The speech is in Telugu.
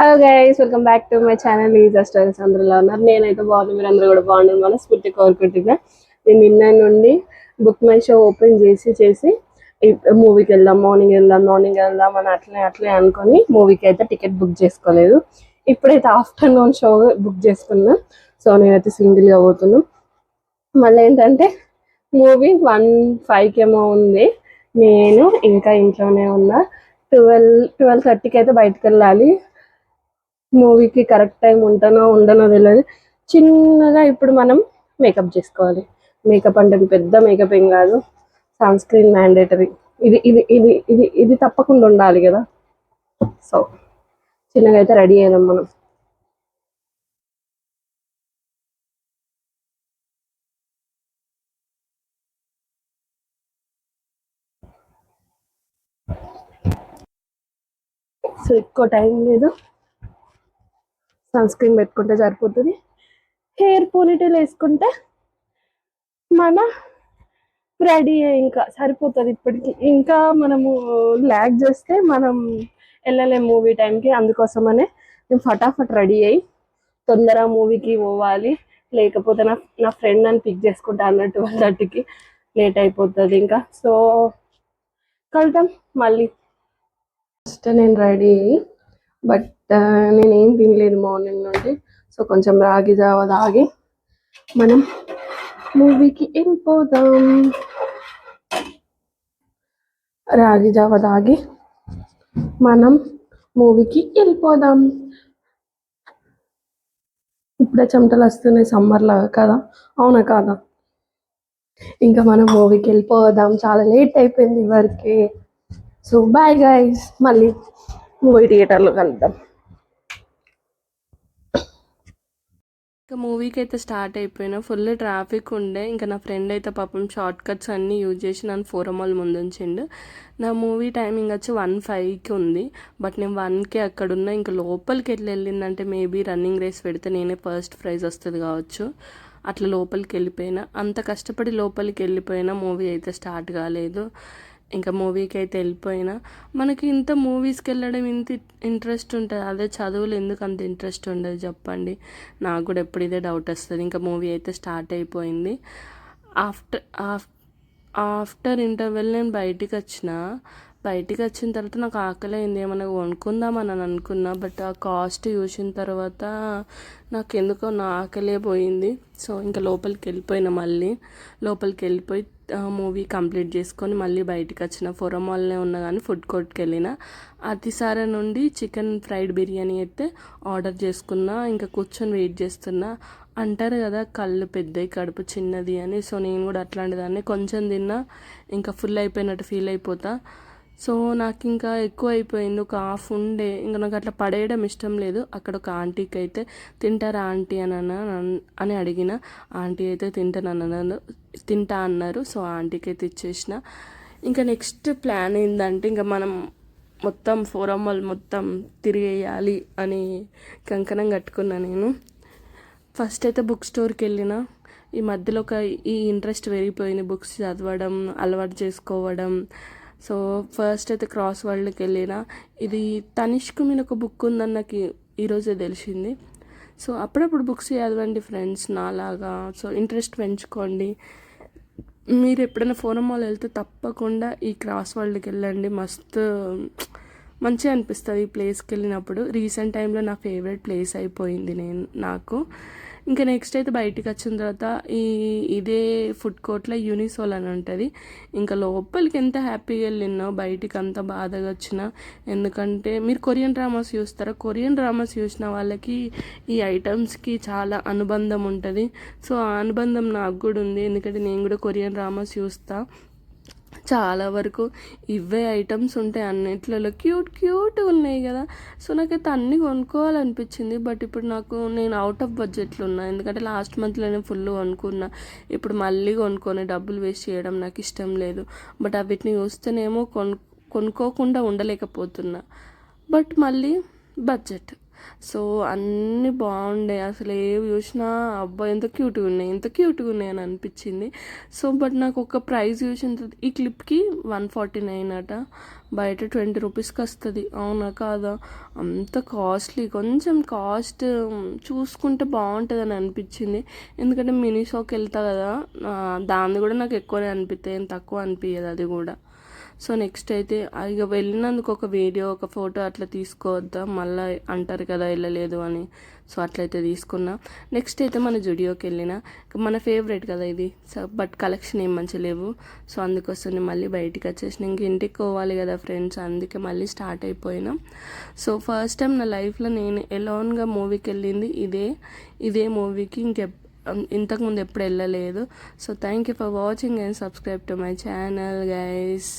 Hello guys, welcome back to my channel ఈజా స్టోరీస్. అందరిలో ఉన్నారు. నేనైతే బాగున్నాను, మీరు అందరూ కూడా బాగున్నారు. మనస్ఫూర్తి కోరుకుంటున్నా. నేను నిన్న నుండి బుక్ మై షో ఓపెన్ చేసి మూవీకి మార్నింగ్ వెళ్దాం అని అట్లే అనుకొని మూవీకి అయితే టికెట్ బుక్ చేసుకోలేదు. ఇప్పుడైతే ఆఫ్టర్నూన్ షో బుక్ చేసుకున్నా. సో నేనైతే సింగిల్గా పోతున్నాను. మళ్ళీ ఏంటంటే మూవీ 1:05 ఏమో ఉంది. నేను ఇంకా ఇంట్లోనే ఉన్నా. 12:30కి అయితే బయటకు వెళ్ళాలి. మూవీకి కరెక్ట్ టైం ఉండనో తెలియదు. చిన్నగా ఇప్పుడు మనం మేకప్ చేసుకోవాలి. మేకప్ అంటే పెద్ద మేకప్ ఏం కాదు, సన్ స్క్రీన్ మ్యాండేటరీ. ఇది తప్పకుండా ఉండాలి కదా. సో చిన్నగా అయితే రెడీ అయినాం మనం. సో ఎక్కువ టైం లేదు, సన్ స్క్రీన్ పెట్టుకుంటే సరిపోతుంది. హెయిర్ పోనీటైల్ వేసుకుంటే మన రెడీ ఇంకా సరిపోతుంది. ఇప్పటికి ఇంకా మనము ల్యాగ్ చేస్తే మనం వెళ్ళలేం మూవీ టైంకి. అందుకోసమనే నేను ఫటాఫట్ రెడీ అయ్యి తొందర మూవీకి పోవాలి. లేకపోతే నా ఫ్రెండ్ నన్ను పిక్ చేసుకుంటా అన్నట్టు 12:30కి లేట్ అయిపోతుంది ఇంకా. సో కలుద్దాం మళ్ళీ. ఫస్ట్ నేను రెడీ అయ్యి, బట్ నేనేం తినలేదు మార్నింగ్ నుండి. సో కొంచెం రాగి జావ తాగి మనం మూవీకి వెళ్ళిపోదాం. రాగి జావ తాగి మనం మూవీకి వెళ్ళిపోదాం. ఇప్పుడే చెమటలు వస్తున్నాయి సమ్మర్లో కదా, అవునా కాదా? ఇంకా మనం మూవీకి వెళ్ళిపోదాం, చాలా లేట్ అయిపోయింది వరకే. సో బాయ్ గైస్, మళ్ళీ మూవీ థియేటర్లో కలుద్దాం. ఇంకా మూవీకి అయితే స్టార్ట్ అయిపోయినా, ఫుల్ ట్రాఫిక్ ఉండే. ఇంకా నా ఫ్రెండ్ అయితే పాపం షార్ట్ కట్స్ అన్నీ యూజ్ చేసి నన్ను ఫోరమాల్ ముందుంచిండు. నా మూవీ టైమింగ్ వచ్చి 1:05కి ఉంది, బట్ నేను 1కి అక్కడ ఉన్నా. ఇంకా లోపలికి వెళ్ళిందంటే మేబీ రన్నింగ్ రేస్ పెడితే నేనే ఫస్ట్ ప్రైజ్ వస్తుంది కావచ్చు. అట్లా లోపలికి వెళ్ళిపోయినా, అంత కష్టపడి లోపలికి వెళ్ళిపోయినా మూవీ అయితే స్టార్ట్ కాలేదు. ఇంకా మూవీకి అయితే వెళ్ళిపోయినా. మనకి ఇంత మూవీస్కి వెళ్ళడం ఇంత ఇంట్రెస్ట్ ఉంటుంది, అదే చదువులు ఎందుకు అంత ఇంట్రెస్ట్ ఉండదు చెప్పండి. నాకు కూడా ఎప్పుడు ఇదే డౌట్ వస్తుంది. ఇంకా మూవీ అయితే స్టార్ట్ అయిపోయింది. ఆఫ్టర్ ఆఫ్టర్ ఇంటర్వెల్ నేను బయటికి వచ్చిన తర్వాత నాకు ఆకలి అయింది. ఏమన్నా కొనుక్కుందామని అనుకున్నా, బట్ ఆ కాస్ట్ చూసిన తర్వాత నాకు ఎందుకో నా ఆకలే పోయింది. సో ఇంకా లోపలికి వెళ్ళిపోయి మూవీ కంప్లీట్ చేసుకొని మళ్ళీ బయటికి వచ్చిన. ఫోరమాల్నే ఉన్నా కానీ ఫుడ్ కోర్ట్కి వెళ్ళిన. అతిసార నుండి చికెన్ ఫ్రైడ్ బిర్యానీ అయితే ఆర్డర్ చేసుకున్నా. ఇంకా కూర్చొని వెయిట్ చేస్తున్నా. అంటారు కదా కళ్ళు పెద్దవి కడుపు చిన్నది అని. సో నేను కూడా అట్లాంటిదాన్ని, కొంచెం తిన్నా ఇంకా ఫుల్ అయిపోయినట్టు ఫీల్ అయిపోతా. సో నాకు ఇంకా ఎక్కువ అయిపోయింది, ఒక హాఫ్ ఉండే. ఇంకా నాకు అట్లా పడేయడం ఇష్టం లేదు. అక్కడ ఒక ఆంటీకి అయితే తింటారా ఆంటీ అని అడిగిన. ఆంటీ అయితే తింటా అన్నారు. సో ఆంటీకి అయితే ఇచ్చేసిన. ఇంకా నెక్స్ట్ ప్లాన్ ఏంటంటే ఇంకా మనం మొత్తం ఫోరమాల్ మొత్తం తిరిగేయాలి అని కంకణం కట్టుకున్నా నేను. ఫస్ట్ అయితే బుక్ స్టోర్కి వెళ్ళిన. ఈ మధ్యలో ఈ ఇంట్రెస్ట్ పెరిగిపోయింది, బుక్స్ చదవడం అలవాటు చేసుకోవడం. సో ఫస్ట్ అయితే క్రాస్ వరల్డ్కి వెళ్ళిన. ఇది తనిష్క్ మీద ఒక బుక్ ఉందని నాకు ఈరోజే తెలిసింది. సో అప్పుడప్పుడు బుక్స్ చదవండి ఫ్రెండ్స్ నాలాగా. సో ఇంట్రెస్ట్ పెంచుకోండి. మీరు ఎప్పుడైనా ఫోరమాల్ వెళ్తే తప్పకుండా ఈ క్రాస్ వరల్డ్కి వెళ్ళండి. మంచిగా అనిపిస్తుంది ఈ ప్లేస్కి వెళ్ళినప్పుడు. రీసెంట్ టైంలో నా ఫేవరెట్ ప్లేస్ అయిపోయింది నాకు. ఇంకా నెక్స్ట్ అయితే బయటికి వచ్చిన తర్వాత ఇదే ఫుడ్ కోర్ట్లో యూనిసోల్ అని ఉంటుంది. ఇంకా లోపలికి ఎంత హ్యాపీగా వెళ్ళినా బయటికి అంత బాధగా వచ్చిన. ఎందుకంటే మీరు కొరియన్ డ్రామాస్ చూస్తారా? కొరియన్ డ్రామాస్ చూసిన వాళ్ళకి ఈ ఐటమ్స్కి చాలా అనుబంధం ఉంటుంది. సో ఆ అనుబంధం నాకు కూడా ఉంది, ఎందుకంటే నేను కూడా కొరియన్ డ్రామాస్ చూస్తా. చాలా వరకు ఇవే ఐటమ్స్ ఉంటాయి అన్నిట్లలో, క్యూట్ ఉన్నాయి కదా. సో నాకైతే అన్నీ కొనుక్కోవాలనిపించింది. బట్ ఇప్పుడు నేను అవుట్ ఆఫ్ బడ్జెట్లో ఉన్నా, ఎందుకంటే లాస్ట్ మంత్లోనే ఫుల్ కొనుక్కున్నా. ఇప్పుడు మళ్ళీ కొనుక్కొని డబ్బులు వేస్ట్ చేయడం నాకు ఇష్టం లేదు. బట్ వీటిని చూస్తేనేమో కొనుక్కోకుండా ఉండలేకపోతున్నా. బట్ మళ్ళీ బడ్జెట్ సో అన్నీ బాగుండే, అసలు ఏవి చూసినా అబ్బా ఎంత క్యూట్గా ఉన్నాయి, ఎంత క్యూట్గా ఉన్నాయి అని అనిపించింది. సో బట్ నాకు ఒక ప్రైస్ చూసిన తర్వాత ఈ క్లిప్కి 149 అట, బయట 20 రూపీస్కి వస్తుంది. అవునా కాదా? అంత కాస్ట్లీ, కొంచెం కాస్ట్ చూసుకుంటే బాగుంటుంది అని అనిపించింది. ఎందుకంటే మినీషోకి వెళ్తా కదా, దాన్ని కూడా నాకు ఎక్కువనే అనిపిస్తాయి, ఏం తక్కువ అనిపించదు అది కూడా. సో నెక్స్ట్ అయితే ఇక వెళ్ళినందుకు ఒక వీడియో ఒక ఫోటో అట్లా తీసుకోవద్దా, మళ్ళీ అంటారు కదా వెళ్ళలేదు అని. సో అట్లయితే తీసుకున్నా. నెక్స్ట్ అయితే మన జుడియోకి వెళ్ళిన, మన ఫేవరెట్ కదా ఇది. సో బట్ కలెక్షన్ ఏం మంచిగా లేవు. సో అందుకోసం నేను మళ్ళీ బయటికి వచ్చేసిన, ఇంక ఇంటికి పోవాలి కదా ఫ్రెండ్స్, అందుకే మళ్ళీ స్టార్ట్ అయిపోయినా. సో ఫస్ట్ టైం నా లైఫ్లో నేను ఎలోన్గా మూవీకి వెళ్ళింది ఇదే మూవీకి. ఇంతకుముందు ఎప్పుడు వెళ్ళలేదు. So thank you for watching and subscribe to my channel guys.